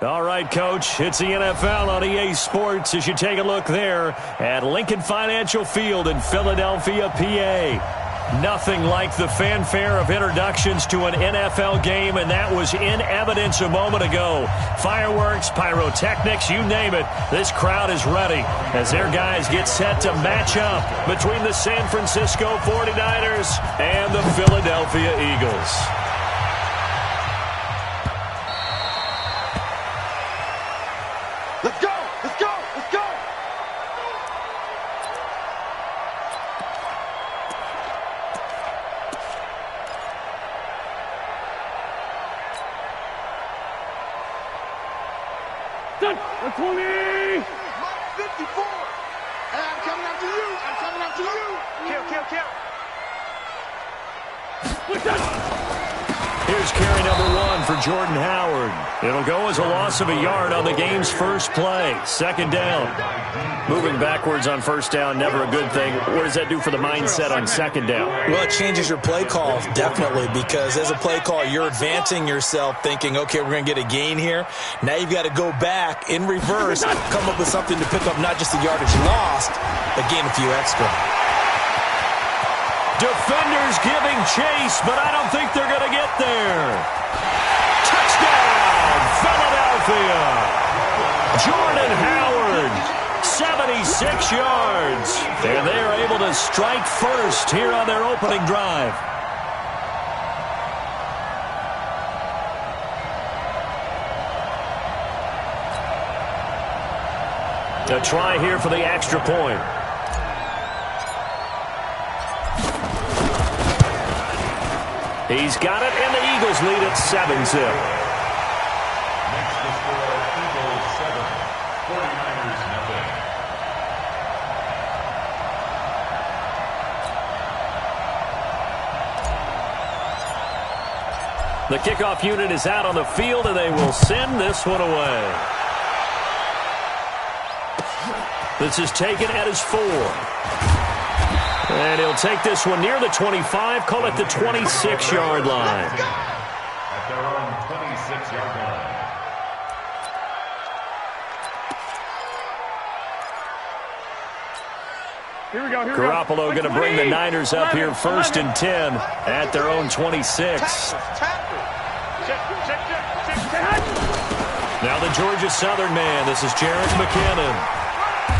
All right, Coach, it's the NFL on EA Sports as you take a look there at Lincoln Financial Field in Philadelphia, PA. Nothing like the fanfare of introductions to an NFL game, and that was in evidence a moment ago. Fireworks, pyrotechnics, you name it. This crowd is ready as their guys get set to match up between the San Francisco 49ers and the Philadelphia Eagles. Let's go! Let's go! Let's go! Done! The 20! 54! And I'm coming after you! I'm coming after you! Kill! We're done! Here's carry number 1 for Jordan Howard. It'll go as a loss of a yard on the game's first play. Second down. Moving backwards on first down, never a good thing. What does that do for the mindset on second down? Well, it changes your play call, definitely, because as a play call, you're advancing yourself thinking, okay, we're going to get a gain here. Now you've got to go back in reverse, come up with something to pick up not just the yardage lost, but gain a few extra. Defenders giving chase, but I don't think they're going to get there. Touchdown, Philadelphia. Jordan Howard, 76 yards. And they are able to strike first here on their opening drive. A try here for the extra point. He's got it, and the Eagles lead at 7-0. Next to score, Eagles 7, 49ers nothing. The kickoff unit is out on the field, and they will send this one away. This is taken at his 4. And he'll take this one near the 25, call it the 26-yard line. At their own 26-yard line. Here we go, here we go. Garoppolo going to bring the Niners up here first and 10 at their own 26. Now the Georgia Southern man, this is Jerick McKinnon.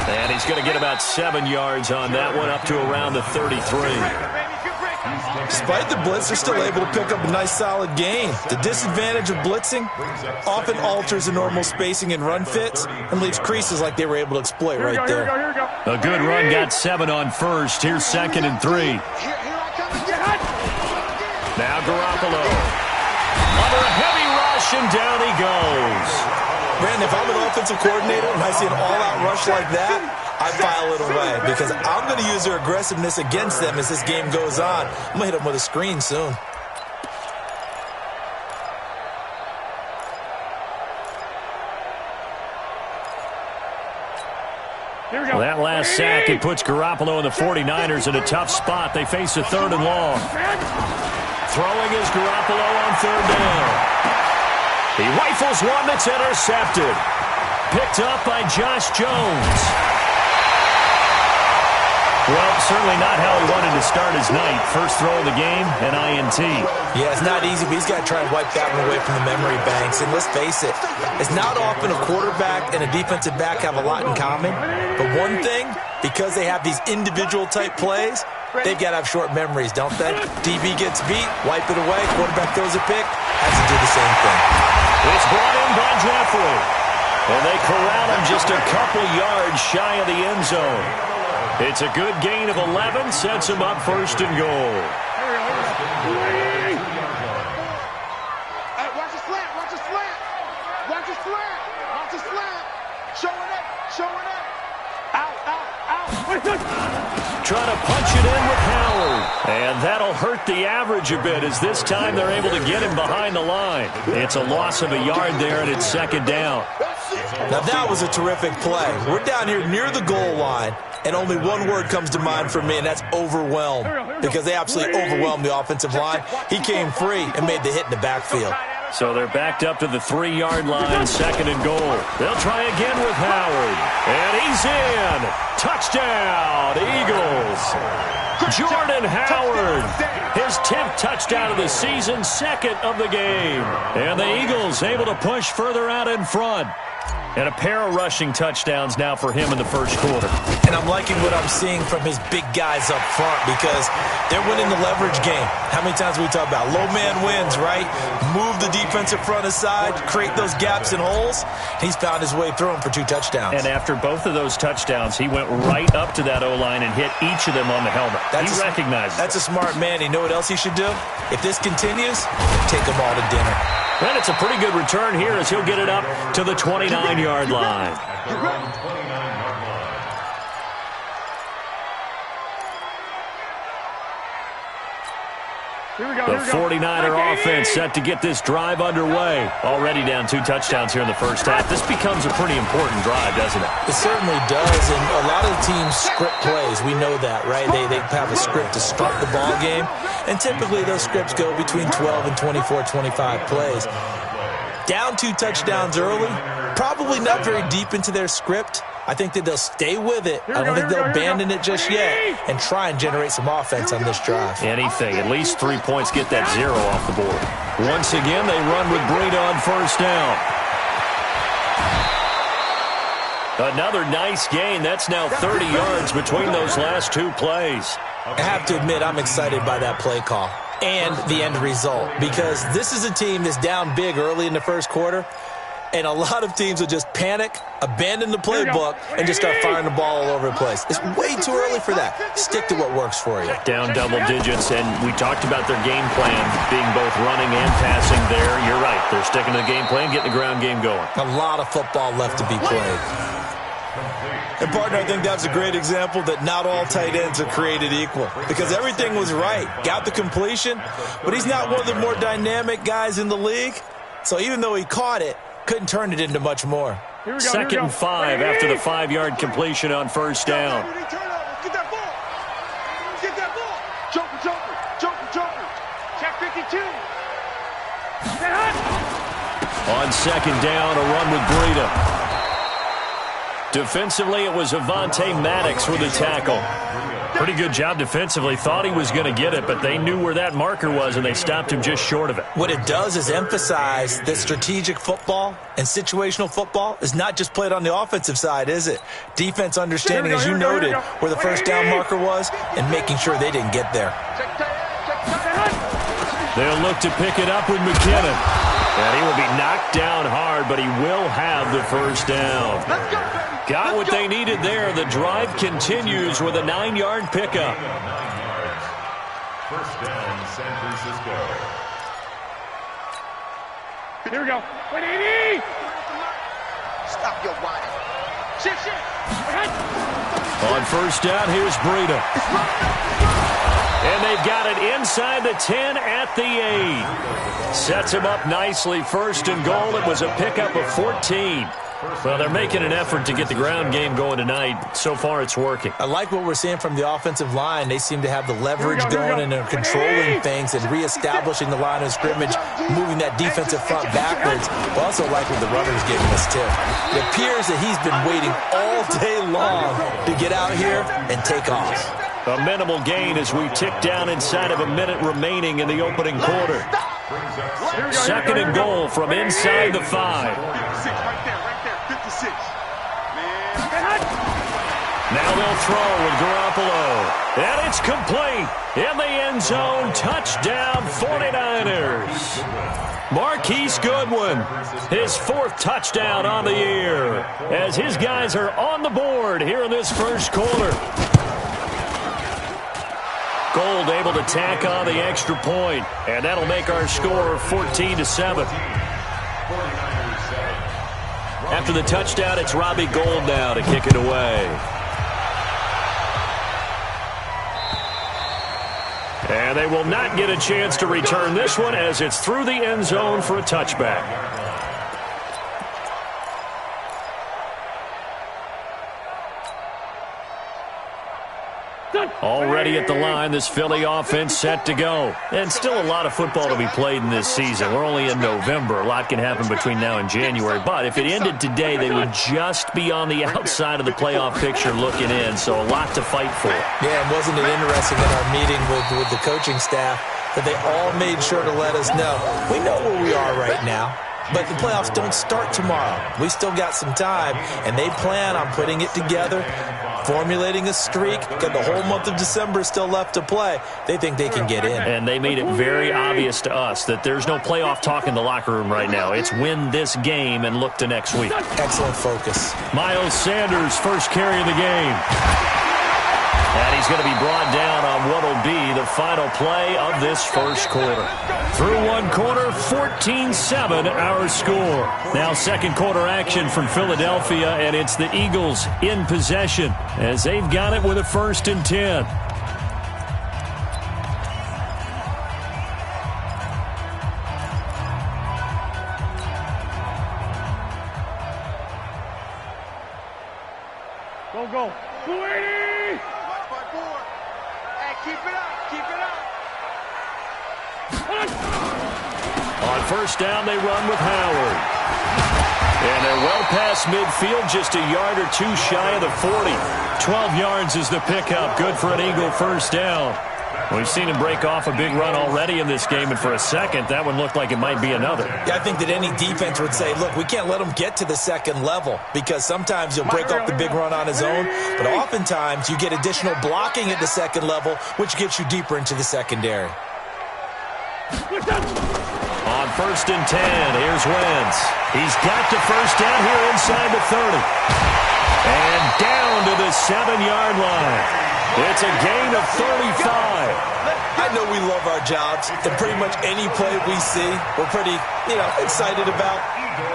And he's going to get about 7 yards on that one, up to around the 33. Despite the blitz, they're still able to pick up a nice, solid gain. The disadvantage of blitzing often alters the normal spacing and run fits and leaves creases like they were able to exploit right there. A good run, got 7 on first. Here's 2nd and 3. Now Garoppolo. Under a heavy rush, and down he goes. Brandon, if I'm an offensive coordinator and I see an all-out rush like that, I file it away because I'm going to use their aggressiveness against them as this game goes on. I'm going to hit them with a screen soon. Well, that last sack, it puts Garoppolo and the 49ers in a tough spot. They face a 3rd and long. Throwing is Garoppolo on 3rd down. He rifles one that's intercepted. Picked up by Josh Jones. Well, certainly not how he wanted to start his night. First throw of the game, an INT. Yeah, it's not easy, but he's got to try and wipe that one away from the memory banks. And let's face it, it's not often a quarterback and a defensive back have a lot in common. But one thing, because they have these individual type plays, they've got to have short memories, don't they? DB gets beat, wipe it away, quarterback throws a pick, has to do the same thing. It's brought in by Jeffrey. And they corral him just a couple yards shy of the end zone. It's a good gain of 11, sets him up 1st and goal. Hey, watch the slant, watch the slant. Watch the slant, watch the slant. Showing up, showing up. Out, out, out. Trying to punch it in with Howard. And that'll hurt the average a bit as this time they're able to get him behind the line. It's a loss of a yard there, and it's 2nd down. Now that was a terrific play. We're down here near the goal line, and only one word comes to mind for me, and that's overwhelmed, because they absolutely overwhelmed the offensive line. He came free and made the hit in the backfield. So they're backed up to the 3-yard line, 2nd and goal. They'll try again with Howard. And he's in. Touchdown, Eagles. Jordan Howard, his 10th touchdown of the season, 2nd of the game. And the Eagles able to push further out in front. And a pair of rushing touchdowns now for him in the first quarter. And I'm liking what I'm seeing from his big guys up front because they're winning the leverage game. How many times we talk about low man wins, right? Move the defensive front aside, create those gaps and holes. He's found his way through them for 2 touchdowns. And after both of those touchdowns, he went right up to that O-line and hit each of them on the helmet. He recognizes. That's a smart man. You know what else he should do? If this continues, take them all to dinner. And it's a pretty good return here as he'll get it up to the 29-yard line. The 49er offense set to get this drive underway. Already down 2 touchdowns here in the first half. This becomes a pretty important drive, doesn't it? It certainly does, and a lot of teams script plays. We know that, right? They have a script to start the ball game, and typically those scripts go between 12 and 24, 25 plays. Down 2 touchdowns early, probably not very deep into their script. I think that they'll stay with it. I don't think they'll abandon it just yet and try and generate some offense on this drive. Anything. At least 3 points, get that 0 off the board. Once again, they run with Breida on first down. Another nice gain. That's now 30 yards between those last 2 plays. I have to admit, I'm excited by that play call and the end result because this is a team that's down big early in the first quarter. And a lot of teams will just panic, abandon the playbook, and just start firing the ball all over the place. It's way too early for that. Stick to what works for you. Down double digits, and we talked about their game plan being both running and passing there. You're right. They're sticking to the game plan, getting the ground game going. A lot of football left to be played. And, partner, I think that's a great example that not all tight ends are created equal because everything was right. Got the completion, but he's not one of the more dynamic guys in the league. So even though he caught it, couldn't turn it into much more. 2nd and 5 after the 5-yard completion on first down. Get that ball. Get that ball. Joker. Check 52. On 2nd down, a run with Breida. Defensively, it was Avonte Maddox with a tackle. Pretty good job defensively. Thought he was going to get it, but they knew where that marker was, and they stopped him just short of it. What it does is emphasize that strategic football and situational football is not just played on the offensive side, is it? Defense understanding, as you noted, where the first down marker was and making sure they didn't get there. They'll look to pick it up with McKinnon. And he will be knocked down hard, but he will have the first down. Got what they needed there. The drive continues with a 9-yard pickup. First down, San Francisco. Here we go. 180. Stop your whining. Shit. On first down, here's Breida. And they've got it inside the 10 at the 8. Sets him up nicely. First and goal. It was a pickup of 14. Well, they're making an effort to get the ground game going tonight. So far, it's working. I like what we're seeing from the offensive line. They seem to have the leverage going and they're controlling things and reestablishing the line of scrimmage, moving that defensive front backwards. I also like what the runner's giving us, too. It appears that he's been waiting all day long to get out here and take off. A minimal gain as we tick down inside of a minute remaining in the opening quarter. 2nd and goal from inside the 5. 56 right there. 56. Now they'll throw with Garoppolo. And it's complete. In the end zone, touchdown 49ers. Marquise Goodwin, his 4th touchdown on the year, as his guys are on the board here in this first quarter. Gold able to tack on the extra point, and that'll make our score 14-7. After the touchdown, it's Robbie Gould now to kick it away. And they will not get a chance to return this one as it's through the end zone for a touchback. Already at the line, this Philly offense set to go. And still a lot of football to be played in this season. We're only in November. A lot can happen between now and January. But if it ended today, they would just be on the outside of the playoff picture looking in. So a lot to fight for. Yeah, and wasn't it interesting in our meeting with the coaching staff that they all made sure to let us know, we know where we are right now. But the playoffs don't start tomorrow. We still got some time, and they plan on putting it together, formulating a streak. Got the whole month of December still left to play. They think they can get in. And they made it very obvious to us that there's no playoff talk in the locker room right now. It's win this game and look to next week. Excellent focus. Miles Sanders, first carry of the game. And he's going to be brought down on what will be the final play of this first quarter. Through one quarter, 14-7 our score. Now second quarter action from Philadelphia, and it's the Eagles in possession as they've got it with a 1st and 10. Go. 280! Hey, keep it up. On first down, they run with Howard. And they're well past midfield, just a yard or two shy of the 40. 12 yards is the pickup. Good for an Eagle first down. We've seen him break off a big run already in this game, and for a second, that one looked like it might be another. Yeah, I think that any defense would say, look, we can't let him get to the second level because sometimes he'll break off the big run on his own, but oftentimes you get additional blocking at the second level, which gets you deeper into the secondary. On 1st and 10, here's Wentz. He's got the first down here inside the 30. And down to the 7-yard line. It's a gain of 35. I know we love our jobs, and pretty much any play we see, we're pretty, excited about.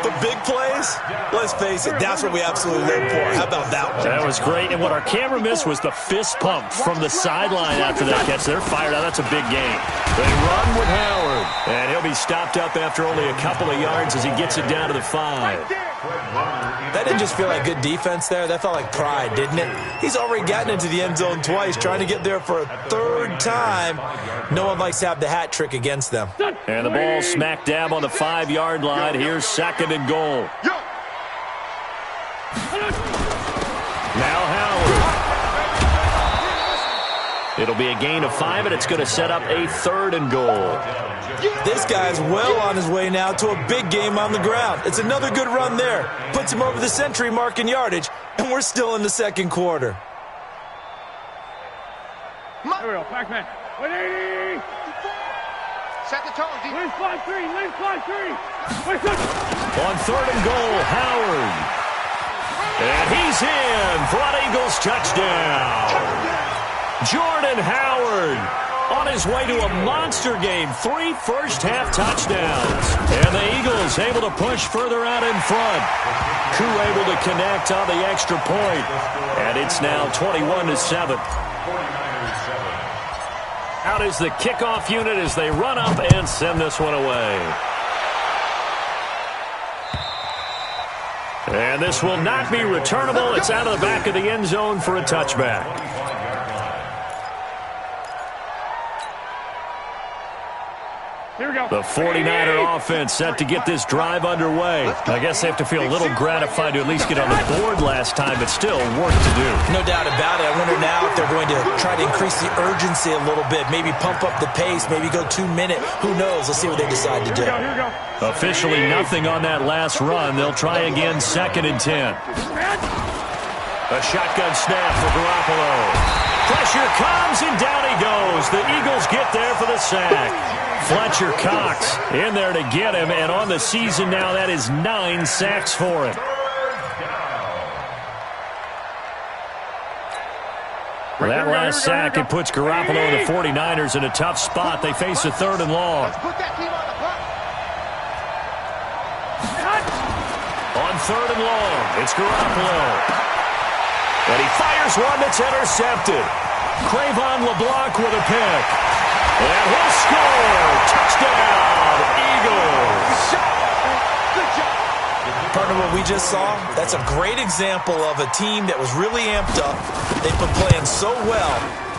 The big plays, let's face it, that's what we absolutely live for. How about that one? That was great, and what our camera missed was the fist pump from the sideline after that catch. They're fired out. That's a big game. They run with Howard, and he'll be stopped up after only a couple of yards as he gets it down to the 5. That didn't just feel like good defense there. That felt like pride, didn't it? He's already gotten into the end zone twice, trying to get there for a 3rd time. No one likes to have the hat trick against them. And the ball smack dab on the 5-yard line. Here's 2nd and goal. Now Howard. It'll be a gain of 5, and it's going to set up a 3rd and goal. This guy's well on his way now to a big game on the ground. It's another good run there. Puts him over the century mark in yardage, and we're still in the second quarter. Here we go, Pac-Man. 180! Set the tone, D. Lane fly 3. On 3rd and goal, Howard. And he's in for an Eagles touchdown. Jordan Howard on his way to a monster game. 3 first-half touchdowns. And the Eagles able to push further out in front. Koo able to connect on the extra point. And it's now 21-7. Out is the kickoff unit as they run up and send this one away. And this will not be returnable. It's out of the back of the end zone for a touchback. Here we go. The 49er offense set to get this drive underway. I guess they have to feel a little gratified to at least get on the board last time, but still work to do. No doubt about it. I wonder now if they're going to try to increase the urgency a little bit, maybe pump up the pace, maybe go 2-minute. Who knows? Let's see what they decide to do. Here we go. Officially nothing on that last run. They'll try again 2nd and 10. A shotgun snap for Garoppolo. Pressure comes, and down he goes. The Eagles get there for the sack. Fletcher Cox in there to get him, and on the season now, that is 9 sacks for him. For that last sack, it puts Garoppolo and the 49ers in a tough spot. They face a 3rd and long. Put that team on the clock. On 3rd and long, it's Garoppolo. And he fires one that's intercepted. Cravon LeBlanc with a pick. And he'll score. Touchdown, Eagles. Good job. Partner, what we just saw, that's a great example of a team that was really amped up. They've been playing so well,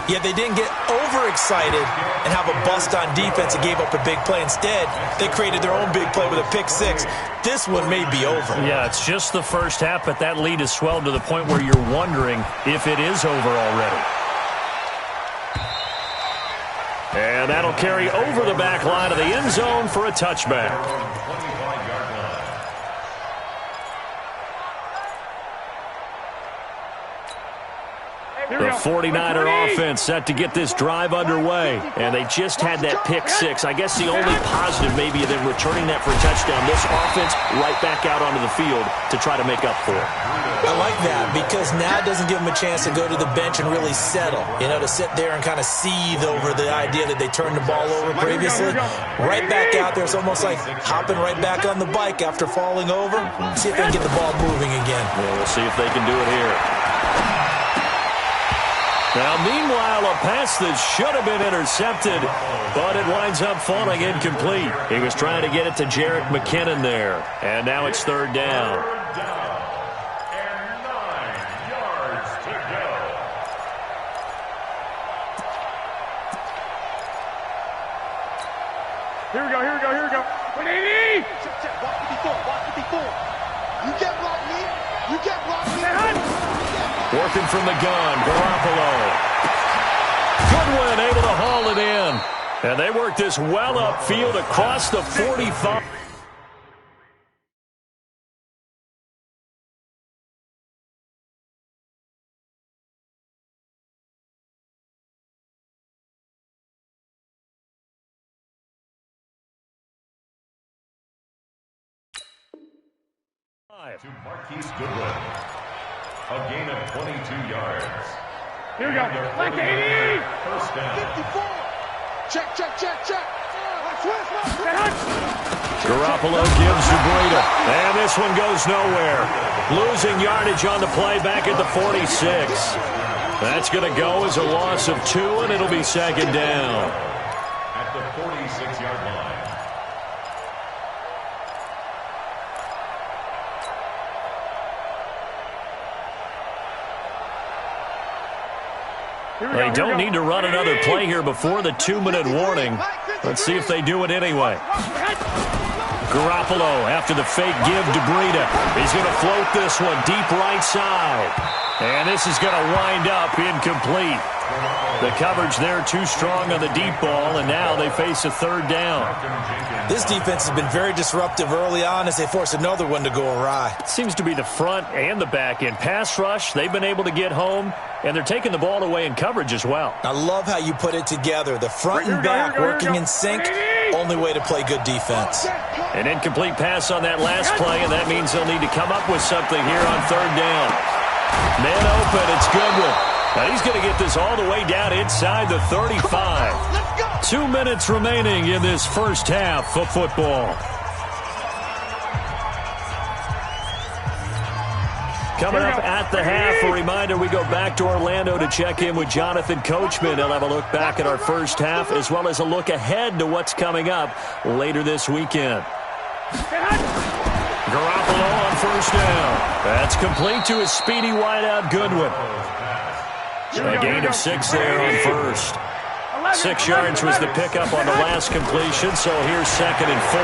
Yeah, they didn't get overexcited and have a bust on defense and gave up a big play. Instead, they created their own big play with a pick six. This one may be over. Yeah, it's just the first half, but that lead has swelled to the point where you're wondering if it is over already. And that'll carry over the back line of the end zone for a touchback. The 49er offense set to get this drive underway. And they just had that pick six. I guess the only positive maybe of them returning that for a touchdown. This offense right back out onto the field to try to make up for it. I like that because now it doesn't give them a chance to go to the bench and really settle. You know, to sit there and kind of seethe over the idea that they turned the ball over previously. Right back out there. It's almost like hopping right back on the bike after falling over. See if they can get the ball moving again. Yeah, we'll see if they can do it here. Now, meanwhile, a pass that should have been intercepted, but it winds up falling incomplete. He was trying to get it to Jerick McKinnon there, and now it's third down. Third down and 9 yards to go. Here we go. Here we go. 180! Check. Watch 54. You get blocked, me. You get blocked, me. Working from the gun, Garoppolo. Goodwin able to haul it in. And they work this well upfield across the 45. To Marquise Goodwin. A gain of 22 yards. Here we go. Like 80! First down. 54. Check. Garoppolo gives DeBrida. And this one goes nowhere. Losing yardage on the play back at the 46. That's going to go as a loss of 2, and it'll be second down. At the 46-yard line. They don't need to run another play here before the 2-minute warning. Let's see if they do it anyway. Garoppolo after the fake give DeBrida. He's going to float this one deep right side. And this is going to wind up incomplete. The coverage there too strong on the deep ball, and now they face a third down. This defense has been very disruptive early on as they force another one to go awry. It seems to be the front and the back end. Pass rush, they've been able to get home, and they're taking the ball away in coverage as well. I love how you put it together. The front and back working in sync, only way to play good defense. An incomplete pass on that last play, and that means they'll need to come up with something here on third down. Man open, it's Goodwin. Now he's going to get this all the way down inside the 35. 2 minutes remaining in this first half of football. Coming up at the half, a reminder, we go back to Orlando to check in with Jonathan Coachman. He'll have a look back at our first half as well as a look ahead to what's coming up later this weekend. Garoppolo on first down. That's complete to his speedy wideout Goodwin. A gain of 6 there on first. 6 yards was the pickup on the last completion, so here's 2nd and 4.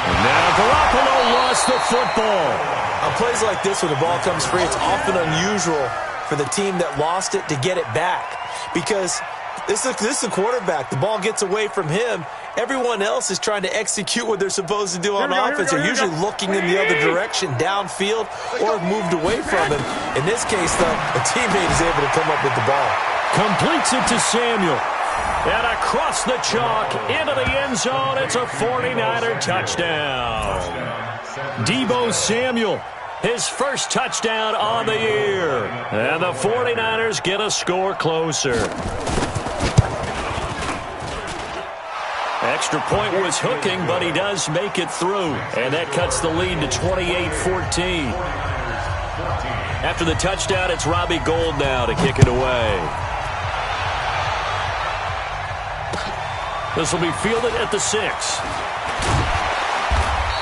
And now Garoppolo lost the football. On plays like this where the ball comes free, it's often unusual for the team that lost it to get it back. Because this is a quarterback. The ball gets away from him. Everyone else is trying to execute what they're supposed to do on offense. They're usually looking in the other direction, downfield, or moved away from him. In this case, though, a teammate is able to come up with the ball. Completes it to Samuel. And across the chalk, into the end zone, it's a 49er touchdown. Deebo Samuel, his first touchdown on the year. And the 49ers get a score closer. Extra point was hooking, but he does make it through. And that cuts the lead to 28-14. After the touchdown, it's Robbie Gould now to kick it away. This will be fielded at the 6.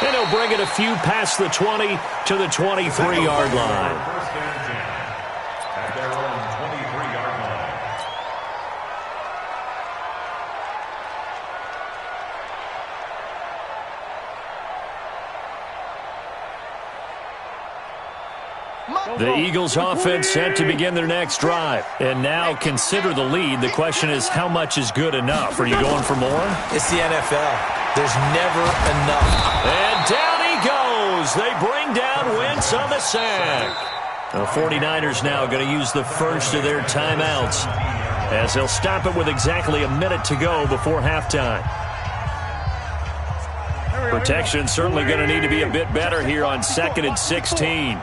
And he'll bring it a few past the 20 to the 23-yard line. At their own 23 The Eagles offense set to begin their next drive. And now consider the lead. The question is, how much is good enough? Are you going for more? It's the NFL. There's never enough. And down he goes. They bring down Wentz on the sack. The 49ers now going to use the first of their timeouts as they'll stop it with exactly a minute to go before halftime. Protection certainly going to need to be a bit better here on 2nd and 16.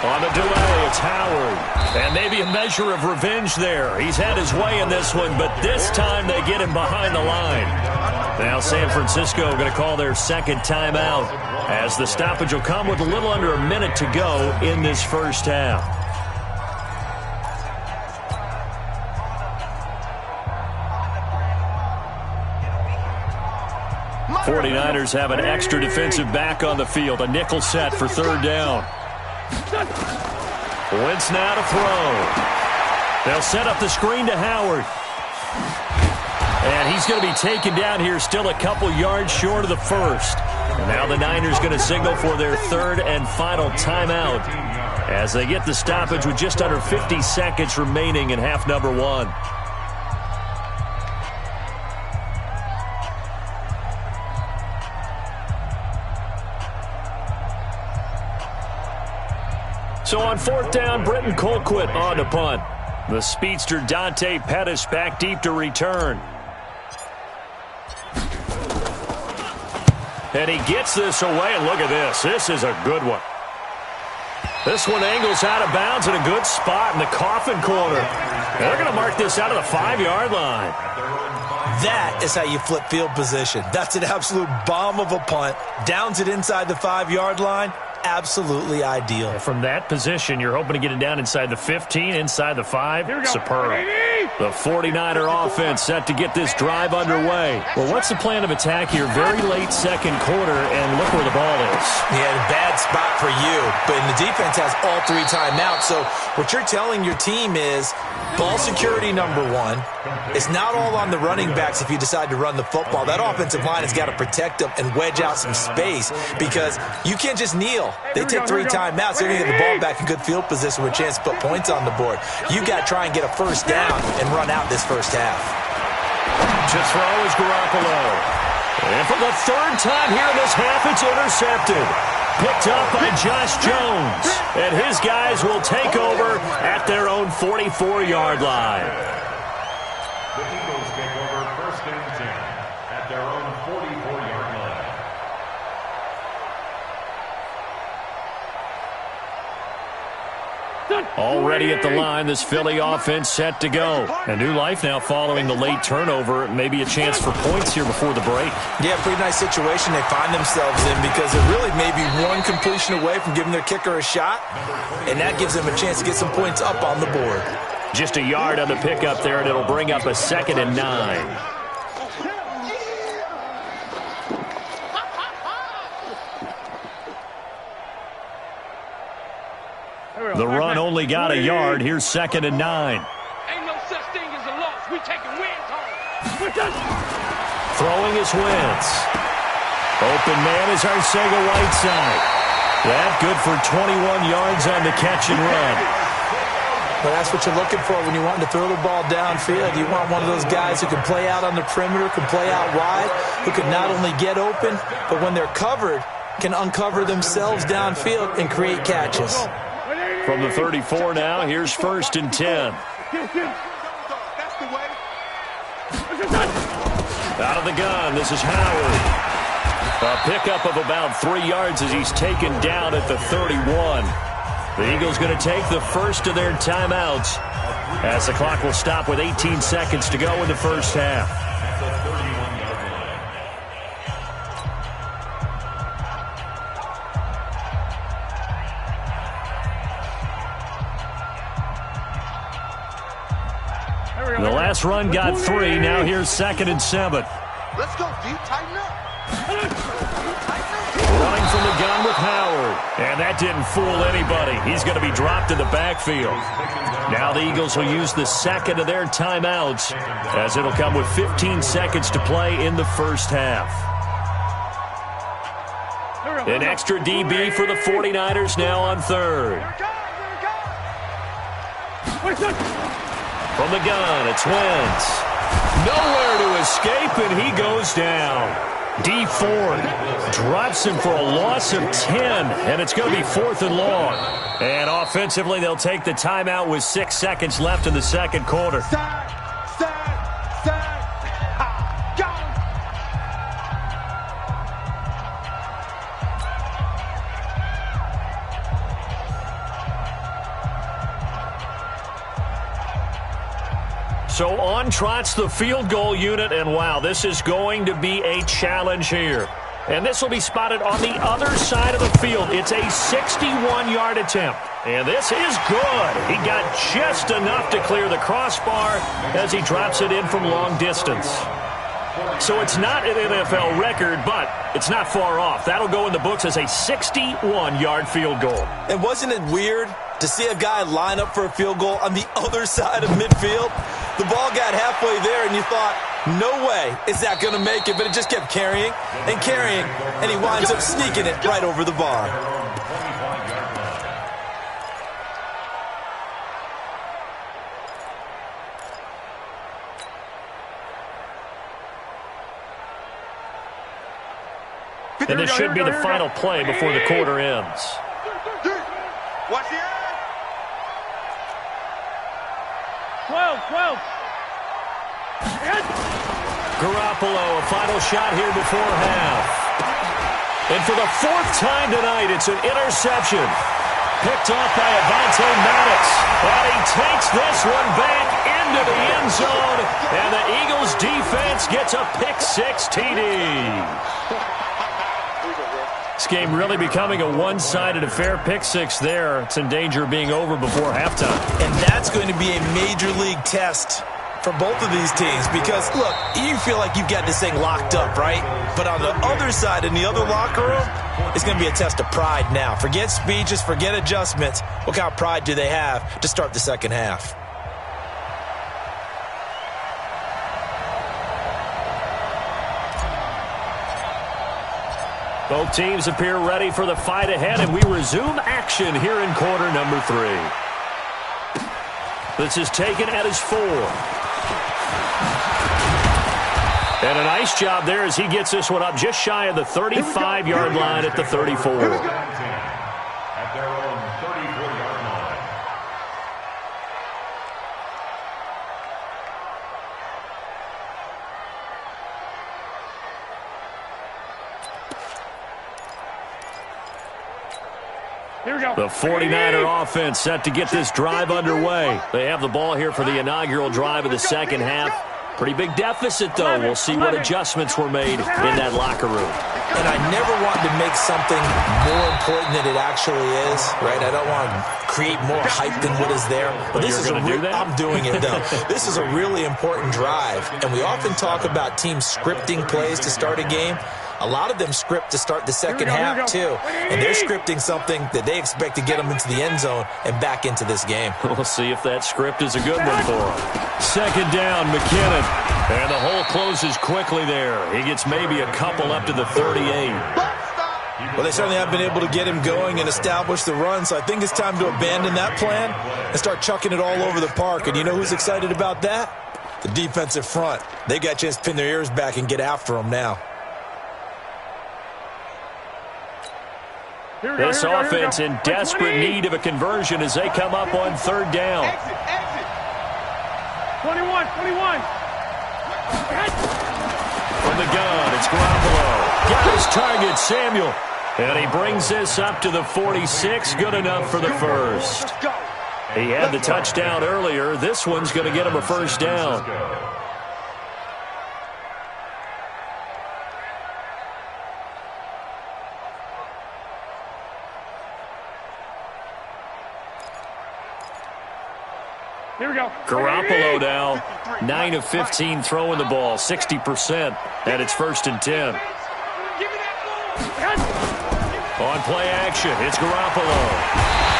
On the delay, it's Howard. And maybe a measure of revenge there. He's had his way in this one, but this time they get him behind the line. Now San Francisco going to call their second timeout as the stoppage will come with a little under a minute to go in this first half. The 49ers have an extra defensive back on the field, a nickel set for third down. Wentz now to throw. They'll set up the screen to Howard. And he's going to be taken down here still a couple yards short of the first. And now the Niners going to signal for their third and final timeout as they get the stoppage with just under 50 seconds remaining in half number one. So on fourth down, Britton Colquitt on to punt. The speedster Dante Pettis back deep to return. And he gets this away, and look at this. This is a good one. This one angles out of bounds in a good spot in the coffin corner. And they're going to mark this out of the 5-yard line. That is how you flip field position. That's an absolute bomb of a punt. Downs it inside the 5-yard line. Absolutely ideal. From that position, you're hoping to get it down inside the 15, inside the 5. Superb. The 49er offense set to get this drive underway. Well, what's the plan of attack here? Very late second quarter, and look where the ball is. Yeah, a bad spot for you, but the defense has all 3 timeouts. So what you're telling your team is ball security number 1. It's not all on the running backs if you decide to run the football. That offensive line has got to protect them and wedge out some space because you can't just kneel. They take 3 timeouts. They're going to get the ball back in good field position with a chance to put points on the board. You got to try and get a first down and run out this first half. To throw is Garoppolo. And for the third time here in this half, it's intercepted. Picked up by Josh Jones. And his guys will take over at their own 44-yard line. The Eagles take over first and 10 at their own 44-yard line. Already at the line, this Philly offense set to go. A new life now following the late turnover. Maybe a chance for points here before the break. Yeah, pretty nice situation they find themselves in because they're really maybe one completion away from giving their kicker a shot, and that gives them a chance to get some points up on the board. Just a yard on the pickup there, and it'll bring up a 2nd and 9. The run only got a yard. Here's 2nd and 9. Ain't no such thing as a loss. We taking wins home. Throwing is Wentz. Open man is Arcega-Whiteside. That good for 21 yards on the catch and run. Well, that's what you're looking for when you want to throw the ball downfield. You want one of those guys who can play out on the perimeter, can play out wide, who can not only get open, but when they're covered, can uncover themselves downfield and create catches. From the 34 now, here's 1st and 10. Out of the gun, this is Howard. A pickup of about 3 yards as he's taken down at the 31. The Eagles going to take the first of their timeouts as the clock will stop with 18 seconds to go in the first half. The last run got 3. Now here's 2nd and 7. Let's go, deep. Tighten up. Running from the gun with Howard. And that didn't fool anybody. He's going to be dropped in the backfield. Now the Eagles will use the second of their timeouts as it'll come with 15 seconds to play in the first half. An extra DB for the 49ers now on third. From the gun, it's Wentz. Nowhere to escape, and he goes down. D Ford drops him for a loss of 10, and it's going to be 4th and long. And offensively, they'll take the timeout with 6 seconds left in the second quarter. So on trots the field goal unit, and wow, this is going to be a challenge here. And this will be spotted on the other side of the field. It's a 61-yard attempt. And this is good. He got just enough to clear the crossbar as he drops it in from long distance. So it's not an NFL record, but it's not far off. That'll go in the books as a 61-yard field goal. And wasn't it weird to see a guy line up for a field goal on the other side of midfield? The ball got halfway there, and you thought, no way is that going to make it, but it just kept carrying, and he winds up sneaking it right over the bar. And this should be the final play before the quarter ends. Watch the 12. Garoppolo, a final shot here before half. And for the 4th time tonight, it's an interception. Picked off by Avonte Maddox. And he takes this one back into the end zone. And the Eagles defense gets a pick-6 TD. This game really becoming a one-sided affair. Pick-6 there. It's in danger of being over before halftime. And that's going to be a major league test for both of these teams because, look, you feel like you've got this thing locked up, right? But on the other side, in the other locker room, it's going to be a test of pride now. Forget speeches, forget adjustments. What kind of pride do they have to start the second half? Both teams appear ready for the fight ahead, and we resume action here in quarter number 3. This is taken at his 4. And a nice job there as he gets this one up just shy of the 35-yard line at the 34. At their own 34-yard line. The 49er offense set to get this drive underway. They have the ball here for the inaugural drive of the second half. Pretty big deficit, though. We'll see what adjustments were made in that locker room. And I never want to make something more important than it actually is, right? I don't want to create more hype than what is there. But this is I'm doing it, though. This is a really important drive. And we often talk about teams scripting plays to start a game. A lot of them script to start the second half, too. And they're scripting something that they expect to get them into the end zone and back into this game. We'll see if that script is a good one for them. Second down, McKinnon. And the hole closes quickly there. He gets maybe a couple up to the 38. Well, they certainly have been able to get him going and establish the run, so I think it's time to abandon that plan and start chucking it all over the park. And you know who's excited about that? The defensive front. They got a chance to pin their ears back and get after him now. This offense in desperate need of a conversion as they come up on third down. 21. From the gun, it's Garoppolo. Got his target, Samuel. And he brings this up to the 46. Good enough for the first. He had the touchdown earlier. This one's going to get him a first down. Here we go. Garoppolo now, 9 of 15 throwing the ball, 60%, and it's 1st and 10. On play action, it's Garoppolo.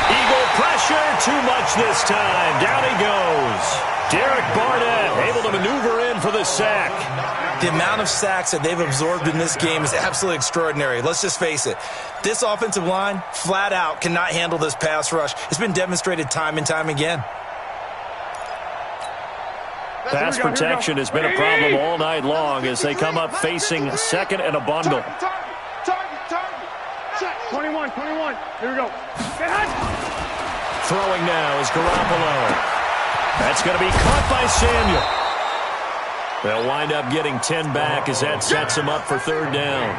Eagle Pressure too much this time. Down he goes. Derek Barnett able to maneuver in for the sack. The amount of sacks that they've absorbed in this game is absolutely extraordinary. Let's just face it. This offensive line, flat out, cannot handle this pass rush. It's been demonstrated time and time again. Pass protection has been a problem all night long as they come up facing second and a bundle. Target. 21. Here we go. Throwing now is Garoppolo. That's going to be caught by Samuel. They'll wind up getting 10 back as that sets them up for third down.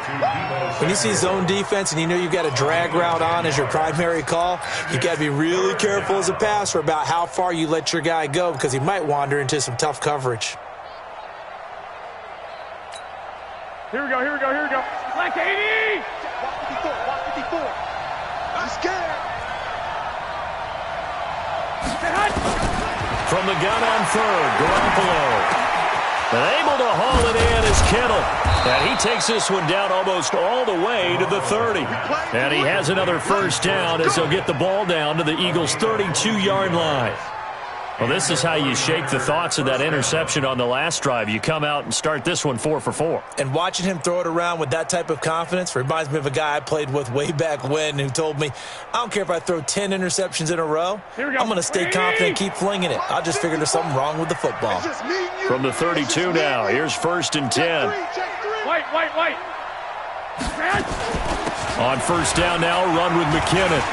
When you see zone defense and you know you've got a drag route on as your primary call, you've got to be really careful as a passer about how far you let your guy go because he might wander into some tough coverage. Here we go. Black 80! Watch 54. I'm scared. From the gun on third, Garoppolo. And able to haul it in is Kittle. And he takes this one down almost all the way to the 30. And he has another first down as they'll get the ball down to the Eagles' 32-yard line. Well, this is how you shake the thoughts of that interception on the last drive. You come out and start this one 4 for 4. And watching him throw it around with that type of confidence reminds me of a guy I played with way back when who told me, I don't care if I throw 10 interceptions in a row. I'm going to stay confident and keep flinging it. I just figured there's something wrong with the football. From the 32 now, here's 1st and 10. White. On first down now, run with McKinnon.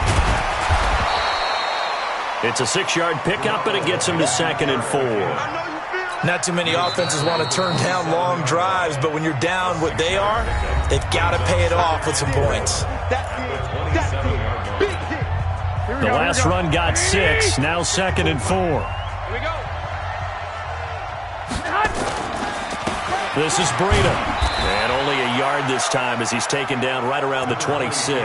It's a 6-yard pickup, and it gets him to 2nd and 4. Not too many offenses want to turn down long drives, but when you're down what they are, they've got to pay it off with some points. The last run got 6, now 2nd and 4. Here we go. This is Breida. And only a yard this time as he's taken down right around the 26.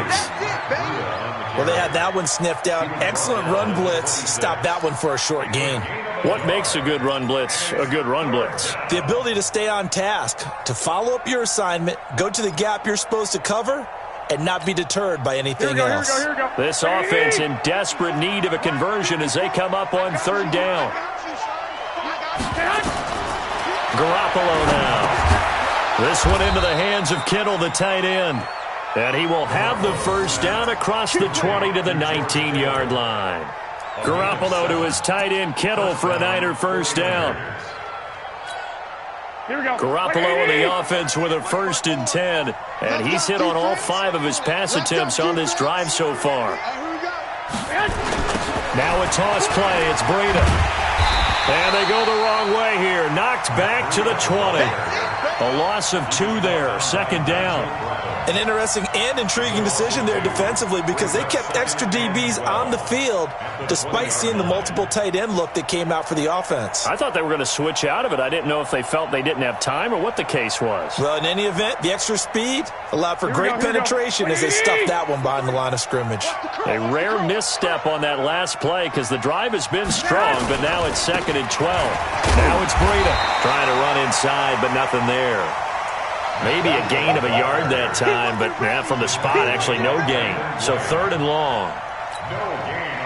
Well, they had that one sniffed out. Excellent run blitz. Stop that one for a short gain. What makes a good run blitz a good run blitz? The ability to stay on task, to follow up your assignment, go to the gap you're supposed to cover, and not be deterred by anything else. Here we go. This offense in desperate need of a conversion as they come up on third down. Garoppolo now. This one into the hands of Kittle, the tight end. And he will have the first down across the 20 to the 19-yard line. Garoppolo to his tight end, Kittle, for a Niner first down. Here we go. Garoppolo in the offense with a 1st and 10. And he's hit on all 5 of his pass attempts on this drive so far. Now a toss play. It's Breida. And they go the wrong way here. Knocked back to the 20. A loss of 2 there. 2nd down. An interesting and intriguing decision there defensively because they kept extra DBs on the field despite seeing the multiple tight end look that came out for the offense. I thought they were going to switch out of it. I didn't know if they felt they didn't have time or what the case was. Well, in any event, the extra speed allowed for great penetration as they stuffed that one behind the line of scrimmage. A rare misstep on that last play because the drive has been strong, but now it's 2nd and 12. Now it's Breida trying to run inside, but nothing there. Maybe a gain of a yard that time, but from the spot, actually no gain. So 3rd and long.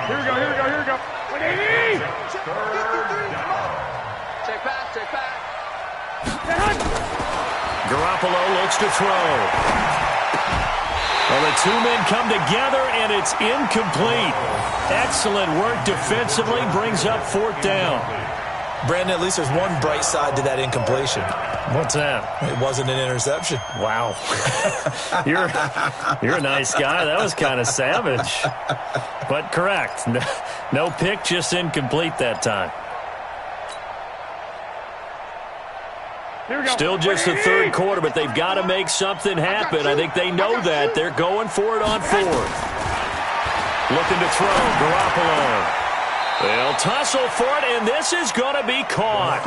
Here we go. 180! Check back. Garoppolo looks to throw. Well, the 2 men come together, and it's incomplete. Excellent work defensively, brings up 4th down. Brandon, at least there's one bright side to that incompletion. What's that? It wasn't an interception. Wow. You're a nice guy. That was kind of savage. But correct. No pick, just incomplete that time. Here we go. Still just the 3rd quarter, but they've got to make something happen. I think they know that. They're going for it on 4th. Looking to throw. Garoppolo. They'll tussle for it, and this is going to be caught.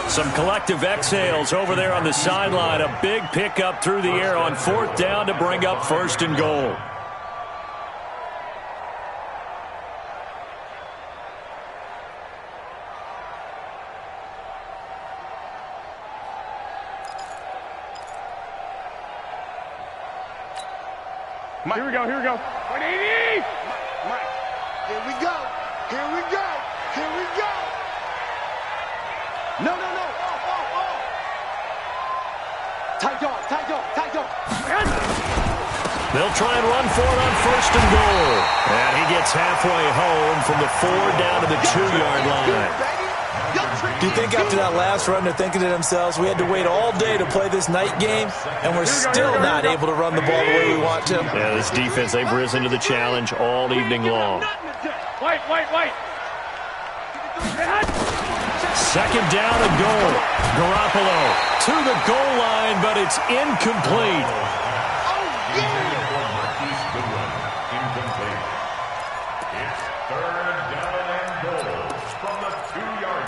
Some collective exhales over there on the sideline. A big pickup through the air on 4th down to bring up 1st and goal. Here we go. 180! Here we go. Here we go. Here we go. No, no, no. Off. Tight dog, tight dog, tight dog. They'll try and run for it on 1st and goal. And he gets halfway home from the 4 down to the 2-yard line. Do you think after that last run they're thinking to themselves, we had to wait all day to play this night game, and we're still not able to run the ball the way we want to? Yeah, this defense, they've risen to the challenge all evening long. Wait. 2nd down and goal. Garoppolo to the goal line, but it's incomplete. It's 3rd down and goal from the 2-yard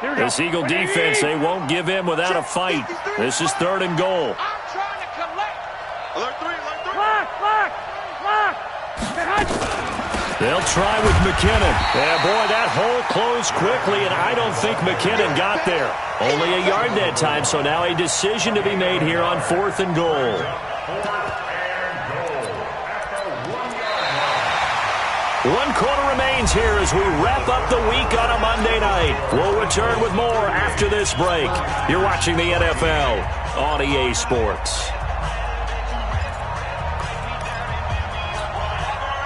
line. This Eagle defense, they won't give in without a fight. This is 3rd and goal. I'm trying to collect. Alert 3, alert 3. Lock. They'll try with McKinnon. Yeah, boy, that hole closed quickly, and I don't think McKinnon got there. Only a yard that time, so now a decision to be made here on 4th and goal. 4th and goal at the 1-yard line. 1 quarter remains here as we wrap up the week on a Monday night. We'll return with more after this break. You're watching the NFL on EA Sports.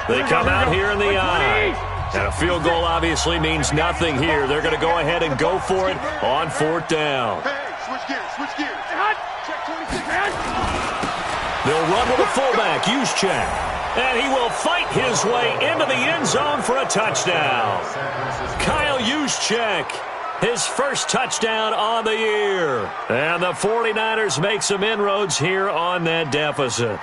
They come out here in the eye. And a field goal obviously means nothing here. They're going to go ahead and go for it on 4th down. Hey, switch gears. Check 26. They'll run with a fullback, Juszczyk. And he will fight his way into the end zone for a touchdown. Kyle Juszczyk, his first touchdown on the year. And the 49ers make some inroads here on that deficit.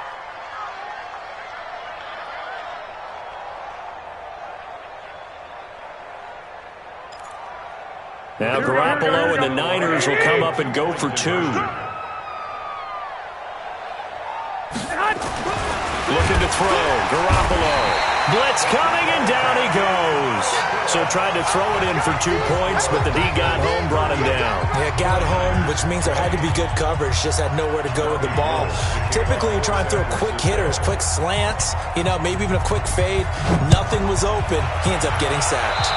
Now Garoppolo and the Niners will come up and go for 2. Looking to throw. Garoppolo. Blitz coming, and down he goes. So tried to throw it in for 2 points, but the D got home, brought him down. Yeah, got home, which means there had to be good coverage. Just had nowhere to go with the ball. Typically, you try and throw quick hitters, quick slants, maybe even a quick fade. Nothing was open. He ends up getting sacked.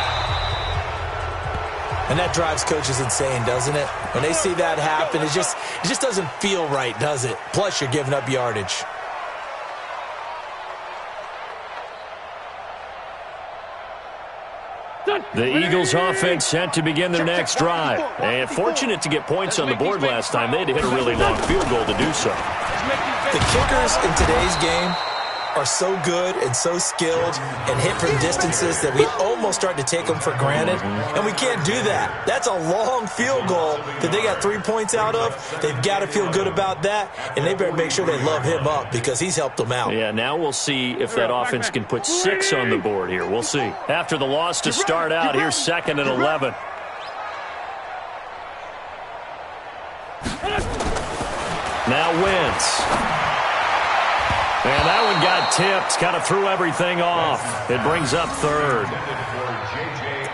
And that drives coaches insane, doesn't it? When they see that happen, it just doesn't feel right, does it? Plus, you're giving up yardage. The Eagles offense set to begin their next drive. And fortunate to get points on the board last time. They had to hit a really long field goal to do so. The kickers in today's game are so good and so skilled and hit from distances that we almost start to take them for granted. And we can't do that. That's a long field goal that they got 3 points out of. They've got to feel good about that, and they better make sure they love him up because he's helped them out. Yeah, now we'll see if that offense can put 6 on the board here. We'll see. After the loss to start out, here's 2nd and 11. Now Wentz. And that one got tipped, kind of threw everything off. It brings up 3rd.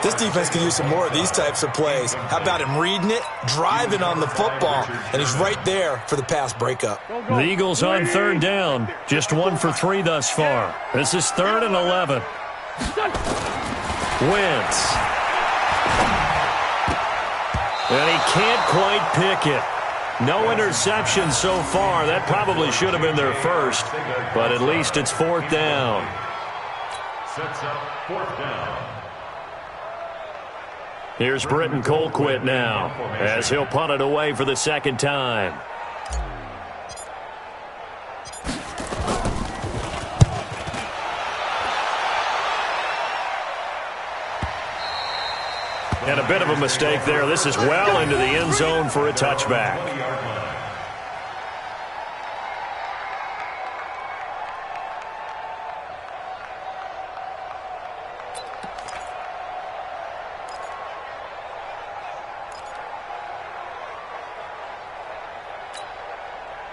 This defense can use some more of these types of plays. How about him reading it, driving on the football, and he's right there for the pass breakup. The Eagles on 3rd down, just 1 for 3 thus far. This is 3rd and 11. Wentz. And he can't quite pick it. No interception so far. That probably should have been their first, but at least it's 4th down. Sets up 4th down. Here's Britton Colquitt now, as he'll punt it away for the 2nd time. And a bit of a mistake there. This is well into the end zone for a touchback.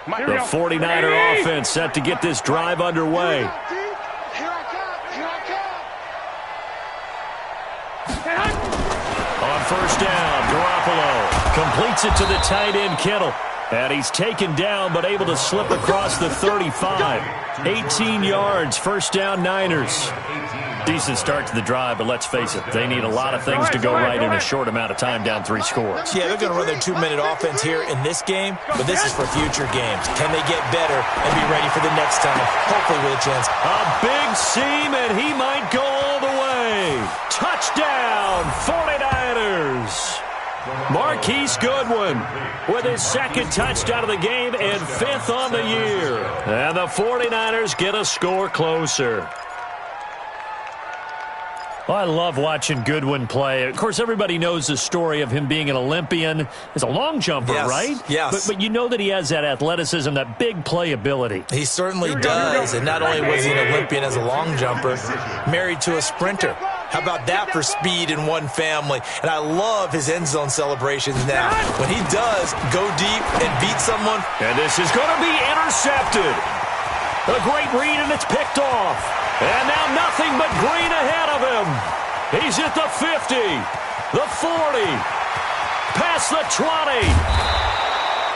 The 49er offense set to get this drive underway. Here I come. On 1st down, Garoppolo completes it to the tight end, Kittle. And he's taken down, but able to slip across the 35. 18 yards, first down Niners. Decent start to the drive, but let's face it, they need a lot of things to go right in a short amount of time, down 3 scores. Yeah, they're going to run their 2-minute offense here in this game, but this is for future games. Can they get better and be ready for the next time? Hopefully with a chance. A big seam, and he might go all the way. Touchdown, 49ers. Marquise Goodwin with his second touchdown of the game and 5th on the year. And the 49ers get a score closer. Well, I love watching Goodwin play. Of course, everybody knows the story of him being an Olympian. He's a long jumper, right? Yes. But you know that he has that athleticism, that big play ability. He certainly does. And not only was he an Olympian as a long jumper, married to a sprinter. How about that for speed in one family? And I love his end zone celebrations now. When he does go deep and beat someone. And this is going to be intercepted. A great read, and it's picked off. And now nothing but green ahead of him. He's at the 50, the 40, past the 20.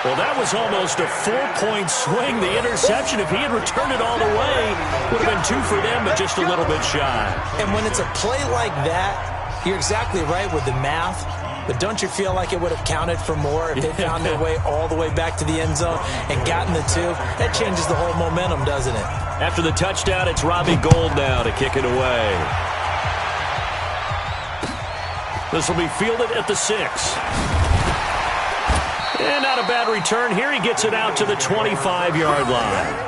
Well, that was almost a 4-point swing, the interception. If he had returned it all the way, would have been 2 for them, but just a little bit shy. And when it's a play like that, you're exactly right with the math. But don't you feel like it would have counted for more if they found their way all the way back to the end zone and gotten the 2? That changes the whole momentum, doesn't it? After the touchdown, it's Robbie Gould now to kick it away. This will be fielded at the 6. And not a bad return here. He gets it out to the 25-yard line.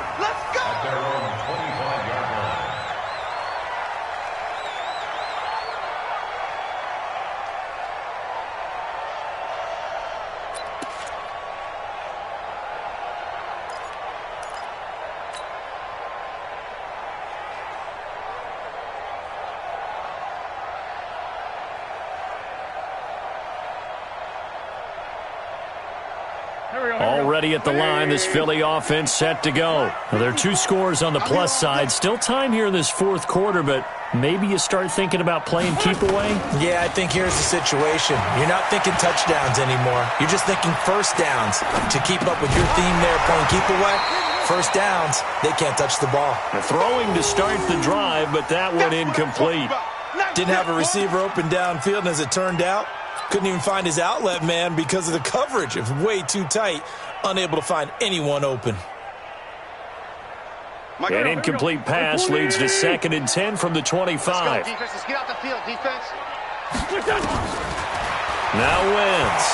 Already at the line, this Philly offense set to go. Well, there are 2 scores on the plus side. Still time here in this 4th quarter, but maybe you start thinking about playing keep away? Yeah, I think here's the situation. You're not thinking touchdowns anymore. You're just thinking first downs. To keep up with your theme there, playing keep away, first downs, they can't touch the ball. Throwing to start the drive, but that one incomplete. Didn't have a receiver open downfield, and as it turned out, couldn't even find his outlet man because of the coverage. It was way too tight. Unable to find anyone open. An incomplete pass leads to 2nd and 10 from the 25. Let's go, defense. Let's get out the field, defense. Now Wentz.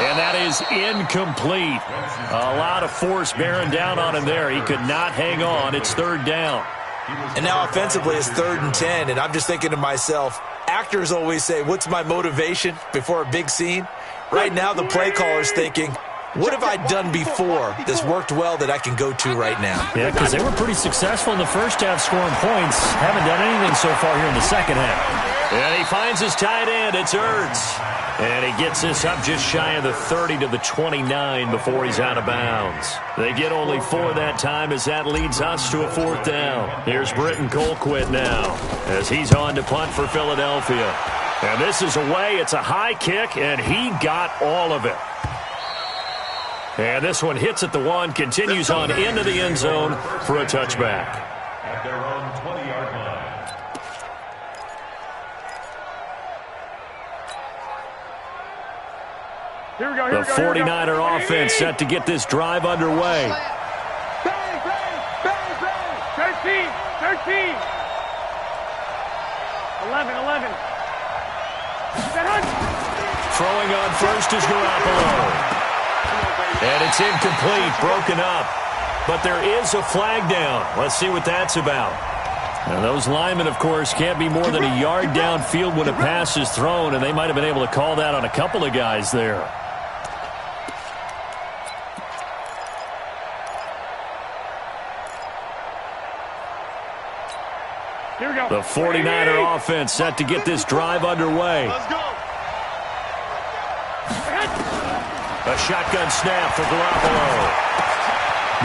And that is incomplete. A lot of force bearing down on him there. He could not hang on. It's 3rd down. And now offensively it's 3rd and 10, and I'm just thinking to myself, actors always say, what's my motivation before a big scene? Right now the play caller's thinking, what have I done before that's worked well that I can go to right now? Yeah, because they were pretty successful in the first half scoring points. Haven't done anything so far here in the second half. And he finds his tight end. It's Ertz. And he gets this up just shy of the 30 to the 29 before he's out of bounds. They get only 4 that time as that leads us to a 4th down. Here's Britton Colquitt now as he's on to punt for Philadelphia. And this is away. It's a high kick, and he got all of it. And this one hits at the 1, continues on into the end zone for a touchback. At their own 20-yard line. Here we go, The 49er offense set to get this drive underway. Bang, bang, bang, bang. 13. 11. Throwing on first is Garoppolo. And it's incomplete, broken up. But there is a flag down. Let's see what that's about. Now, those linemen, of course, can't be more than a yard downfield when a pass is thrown, and they might have been able to call that on a couple of guys there. Here we go. The 49er offense set to get this drive underway. Let's go. A shotgun snap for Garoppolo.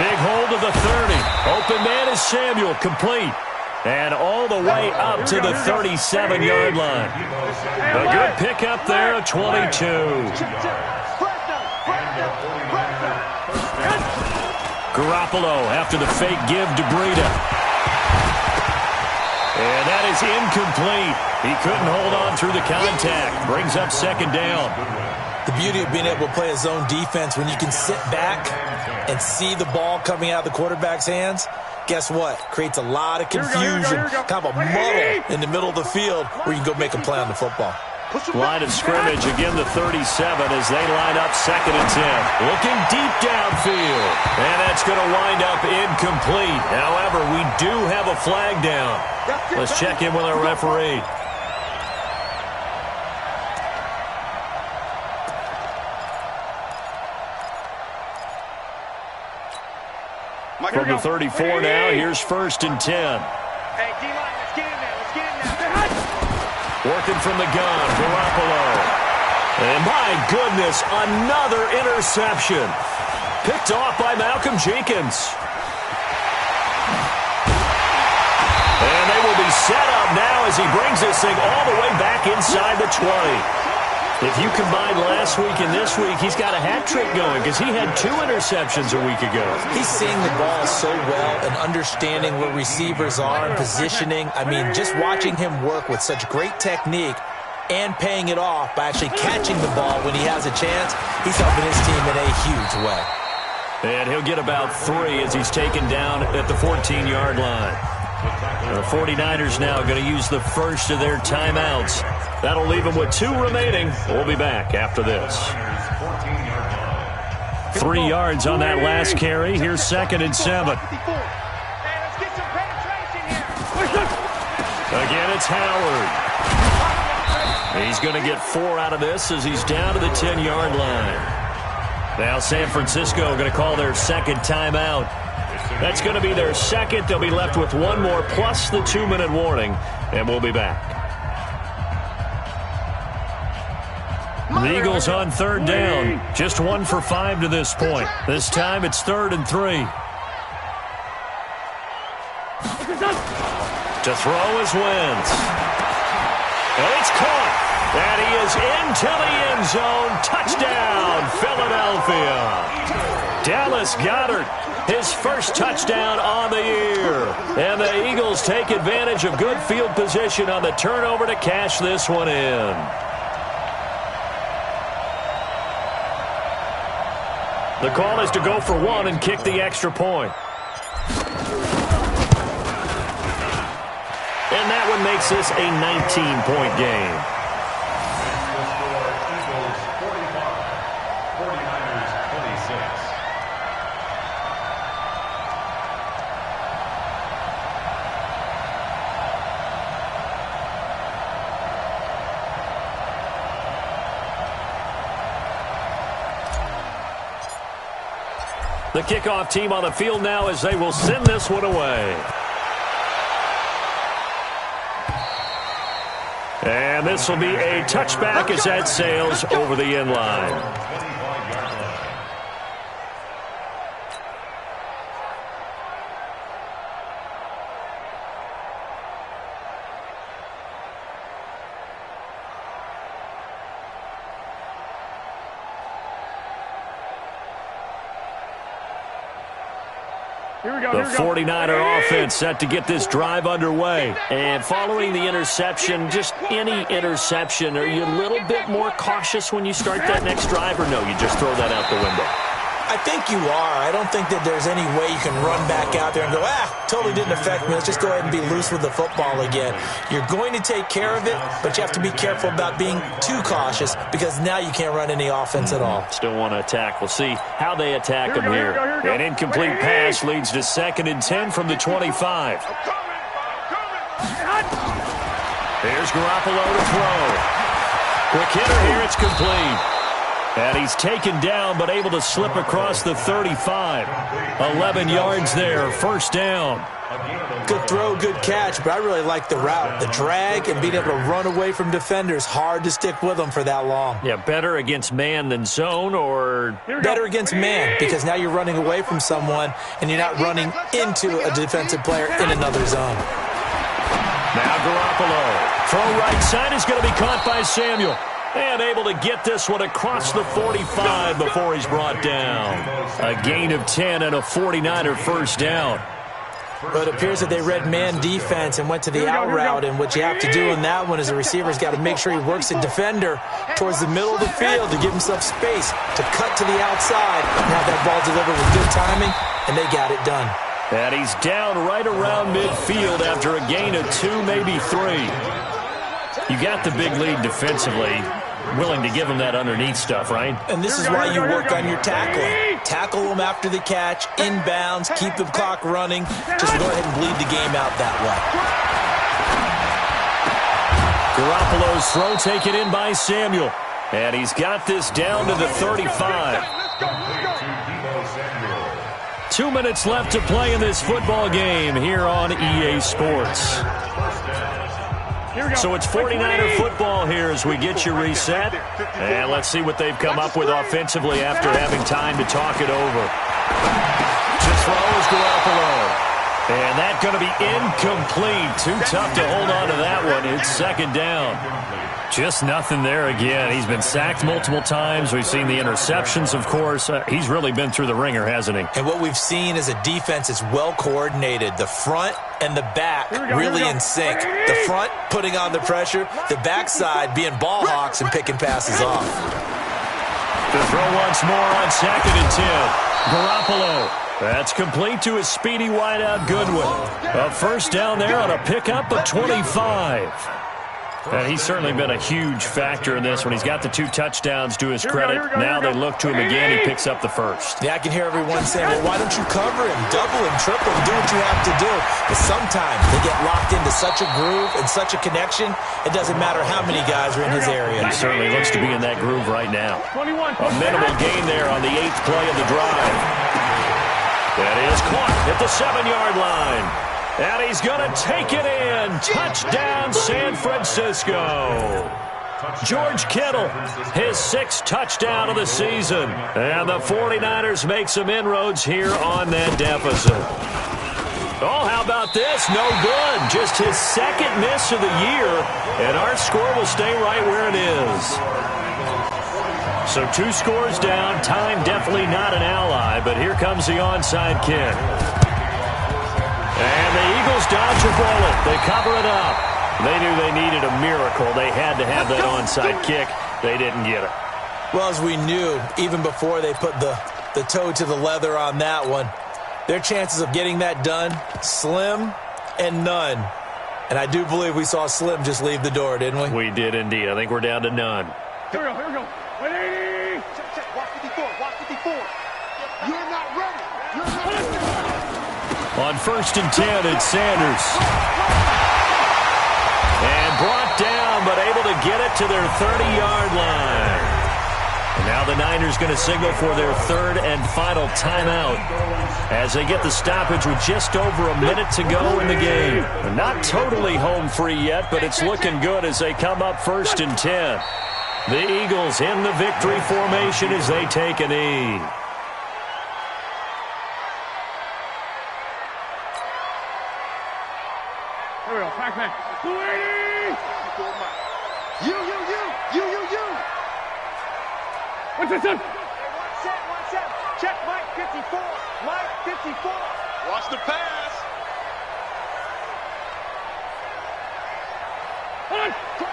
Big hold of the 30. Open man is Samuel, complete. And all the way up to the 37-yard line. A good pickup there, 22. Garoppolo after the fake give to Breida. And that is incomplete. He couldn't hold on through the contact. Brings up second down. The beauty of being able to play a zone defense when you can sit back and see the ball coming out of the quarterback's hands, guess what? Creates a lot of confusion, kind of a muddle in the middle of the field where you can go make a play on the football. Line of scrimmage, again the 37 as they line up second and 10. Looking deep downfield. And that's going to wind up incomplete. However, we do have a flag down. Let's check in with our referee. From the 34 now, here's first and 10. Hey, D-line, let's get in there. Let's get in there. Working from the gun, Garoppolo. And my goodness, another interception. Picked off by Malcolm Jenkins. And they will be set up now as he brings this thing all the way back inside the 20. If you combine last week and this week, he's got a hat trick going because he had 2 interceptions a week ago. He's seeing the ball so well and understanding where receivers are and positioning. I mean, just watching him work with such great technique and paying it off by actually catching the ball when he has a chance, he's helping his team in a huge way. And he'll get about 3 as he's taken down at the 14-yard line. The 49ers now going to use the first of their timeouts. That'll leave them with 2 remaining. We'll be back after this. 3 yards on that last carry. Here's second and 7. Again, it's Howard. He's going to get 4 out of this as he's down to the 10-yard line. Now San Francisco going to call their second timeout. That's going to be their second. They'll be left with 1 more plus the 2-minute warning, and we'll be back. The Eagles on third down. Just 1 for 5 to this point. This time it's 3rd and 3. To throw is Wentz. And it's caught. And he is into the end zone. Touchdown, Philadelphia. Dallas Goedert, his first touchdown on the year. And the Eagles take advantage of good field position on the turnover to cash this one in. The call is to go for 1 and kick the extra point. And that one makes this a 19-point game. The kickoff team on the field now as they will send this one away. And this will be a touchback as that sails over the end line. The 49er offense set to get this drive underway. And following the interception, just any interception, are you a little bit more cautious when you start that next drive, or no, you just throw that out the window? I think you are. I don't think that there's any way you can run back out there and go, totally didn't affect me. Let's just go ahead and be loose with the football again. You're going to take care of it, but you have to be careful about being too cautious because now you can't run any offense at all. Still want to attack. We'll see how they attack him here. An incomplete pass leads to 2nd and 10 from the 25. Here's Garoppolo to throw. Quick hitter here. It's complete. And he's taken down, but able to slip across the 35. 11 yards there, first down. Good throw, good catch, but I really like the route. The drag and being able to run away from defenders, hard to stick with them for that long. Yeah, better against man than zone, or? Better against man, because now you're running away from someone, and you're not running into a defensive player in another zone. Now Garoppolo. Throw right side is going to be caught by Samuel. And able to get this one across the 45 before he's brought down. A gain of 10 and a 49er first down. But it appears that they read man defense and went to the out route, and what you have to do in that one is the receiver's got to make sure he works the defender towards the middle of the field to give himself space to cut to the outside and have that ball delivered with good timing, and they got it done. And he's down right around midfield after a gain of 2, maybe 3. You got the big lead defensively. Willing to give him that underneath stuff, right? And this is why you work on your tackling. Tackle them after the catch, inbounds, keep the clock running. Just go ahead and bleed the game out that way. Garoppolo's throw taken in by Samuel. And he's got this down to the 35. 2 minutes left to play in this football game here on EA Sports. So it's 49er football here as we get you reset. And let's see what they've come up with offensively after having time to talk it over. To throw is Garoppolo. And that's going to be incomplete. Too tough to hold on to that one. It's second down. Just nothing there again. He's been sacked multiple times. We've seen the interceptions, of course. He's really been through the ringer, hasn't he? And what we've seen is a defense that's well coordinated. The front and the back really in sync. The front putting on the pressure. The backside being ball hawks and picking passes off. The throw once more on 2nd and 10. Garoppolo. That's complete to his speedy wideout Goodwin. A first down there on a pickup of 25. And he's certainly been a huge factor in this when he's got the 2 touchdowns to his credit. Now they look to him again. He picks up the first. Yeah, I can hear everyone saying, well, why don't you cover him, double him, triple him, do what you have to do. But sometimes they get locked into such a groove and such a connection, it doesn't matter how many guys are in his area. He certainly looks to be in that groove right now. A minimal gain there on the 8th play of the drive. That is caught at the 7-yard line. And he's going to take it in. Touchdown, San Francisco. George Kittle, his 6th touchdown of the season. And the 49ers make some inroads here on that deficit. Oh, how about this? No good. Just his 2nd miss of the year. And our score will stay right where it is. So 2 scores down. Time definitely not an ally. But here comes the onside kick. And the Eagles dodge a bullet. They cover it up. They knew they needed a miracle. They had to have that onside kick. They didn't get it. Well, as we knew, even before they put the toe to the leather on that one, their chances of getting that done, slim and none. And I do believe we saw Slim just leave the door, didn't we? We did indeed. I think we're down to none. Here we go, here we go. 180! Check, watch 54, watch 54. You're not ready. You're not ready. On 1st and 10, it's Sanders. And brought down, but able to get it to their 30-yard line. And now the Niners going to signal for their 3rd and final timeout as they get the stoppage with just over a minute to go in the game. They're not totally home free yet, but it's looking good as they come up 1st and 10. The Eagles in the victory formation as they take a knee. Here we go, back. 280! You. What's this? One set. Check Mike 54. Mike 54. Watch the pass.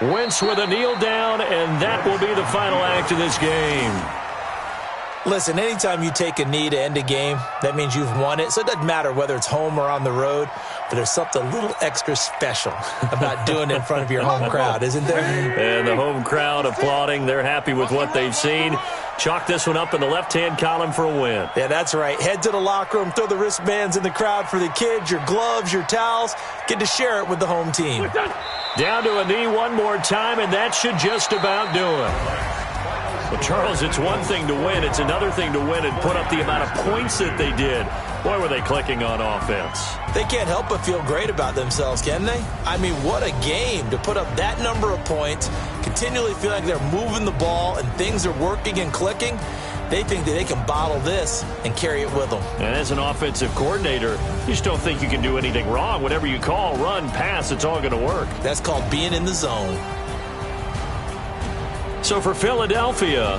Wentz with a kneel down, and that will be the final act of this game. Listen, anytime you take a knee to end a game, that means you've won it. So it doesn't matter whether it's home or on the road, but there's something a little extra special about doing it in front of your home crowd, isn't there? And the home crowd applauding. They're happy with what they've seen. Chalk this one up in the left-hand column for a win. Yeah, that's right. Head to the locker room, throw the wristbands in the crowd for the kids, your gloves, your towels. Get to share it with the home team. Down to a knee one more time, and that should just about do it. Well, Charles, it's one thing to win. It's another thing to win and put up the amount of points that they did. Boy, were they clicking on offense. They can't help but feel great about themselves, can they? I mean, what a game to put up that number of points, continually feel like they're moving the ball and things are working and clicking. They think that they can bottle this and carry it with them. And as an offensive coordinator, you just don't think you can do anything wrong. Whatever you call, run, pass, it's all going to work. That's called being in the zone. So for Philadelphia,